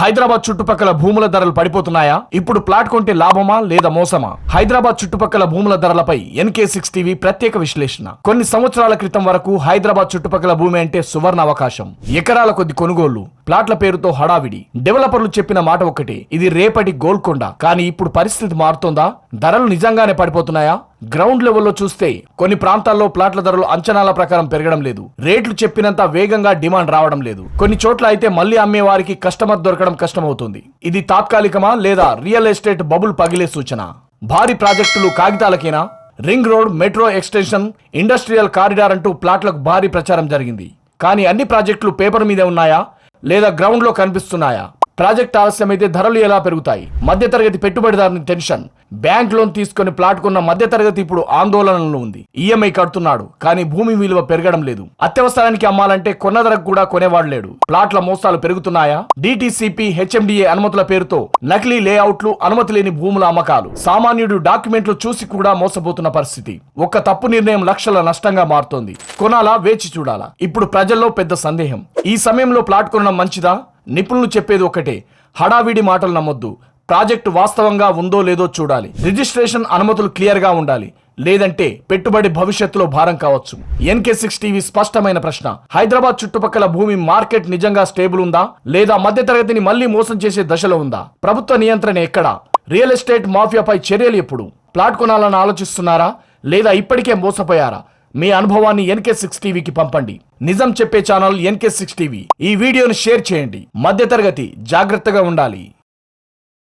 హైదరాబాద్ చుట్టుపక్కల భూముల ధరలు పడిపోతున్నాయా? ఇప్పుడు ప్లాట్ కొంటే లాభమా లేదా మోసమా? హైదరాబాద్ చుట్టుపక్కల భూముల ధరలపై NK6 టీవీ ప్రత్యేక విశ్లేషణ. కొన్ని సంవత్సరాల క్రితం వరకు హైదరాబాద్ చుట్టుపక్కల భూమి అంటే సువర్ణ అవకాశం. ఎకరాల కొద్ది కొనుగోళ్లు, ప్లాట్ల పేరుతో హడావిడి. డెవలపర్లు చెప్పిన మాట ఒక్కటే, ఇది రేపటి గోల్కొండ. కానీ ఇప్పుడు పరిస్థితి మారుతోందా? ధరలు నిజంగానే పడిపోతున్నాయా? గ్రౌండ్ లెవెల్లో చూస్తే కొన్ని ప్రాంతాల్లో ప్లాట్ల ధరలు అంచనాల ప్రకారం పెరగడం లేదు. రేట్లు చెప్పినంత వేగంగా డిమాండ్ రావడం లేదు. కొన్ని చోట్ల అయితే మళ్లీ అమ్మే వారికి కస్టమర్ దొరకడం కష్టమవుతుంది. ఇది తాత్కాలికమా లేదా రియల్ ఎస్టేట్ బబుల్ పగిలే సూచన? భారీ ప్రాజెక్టులు కాగితాలకేనా? Ring road, metro extension, industrial corridor అంటూ ప్లాట్లకు భారీ ప్రచారం జరిగింది. కానీ అన్ని ప్రాజెక్టులు పేపర్ మీదే ఉన్నాయా లేదా గ్రౌండ్ లో కనిపిస్తున్నాయా? ప్రాజెక్ట్ ఆలస్యమైతే ధరలు ఎలా పెరుగుతాయి? మధ్యతరగతి పెట్టుబడిదారుని టెన్షన్. బ్యాంక్ లోన్ తీసుకుని ప్లాట్ కొన్న మధ్యతరగతి ఇప్పుడు ఆందోళనలో ఉంది. ఈఎంఐ కడుతున్నాడు, కానీ భూమి విలువ పెరగడం లేదు. అత్యవసరానికి అమ్మాలంటే కొన్న ధరకు కూడా కొనేవాడు లేడు. ప్లాట్ల మోసాలు పెరుగుతున్నాయా? DTCP, HMDA అనుమతుల పేరుతో నకిలీ లేఅవుట్లు, అనుమతి లేని భూముల అమ్మకాలు. సామాన్యుడు డాక్యుమెంట్లు చూసి కూడా మోసపోతున్న పరిస్థితి. ఒక్క తప్పు నిర్ణయం లక్షల నష్టంగా మారుతోంది. కొనాలా, వేచి చూడాలా? ఇప్పుడు ప్రజల్లో పెద్ద సందేహం. ఈ సమయంలో ప్లాట్ కొనడం మంచిదా? నిపుణులు చెప్పేది ఒకటే, హడావిడి మాటలు నమ్మొద్దు. ప్రాజెక్టు వాస్తవంగా ఉందో లేదో చూడాలి. రిజిస్ట్రేషన్, అనుమతులు క్లియర్ గా ఉండాలి. లేదంటే పెట్టుబడి భవిష్యత్తులో భారం కావచ్చు. NK6 టీవీ స్పష్టమైన ప్రశ్న: హైదరాబాద్ చుట్టుపక్కల భూమి మార్కెట్ నిజంగా స్టేబుల్ ఉందా లేదా మధ్యతరగతిని మళ్లీ మోసం చేసే దశలో ఉందా? ప్రభుత్వ నియంత్రణ ఎక్కడా? రియల్ ఎస్టేట్ మాఫియాపై చర్యలు ఎప్పుడు? ప్లాట్ కొనాలని ఆలోచిస్తున్నారా లేదా ఇప్పటికే మోసపోయారా? మీ అనుభవాన్ని NK6 టీవీకి పంపండి. నిజం చెప్పే ఛానల్ NK6 టీవీ. ఈ వీడియోను షేర్ చేయండి. మధ్యతరగతి జాగ్రత్తగా ఉండాలి.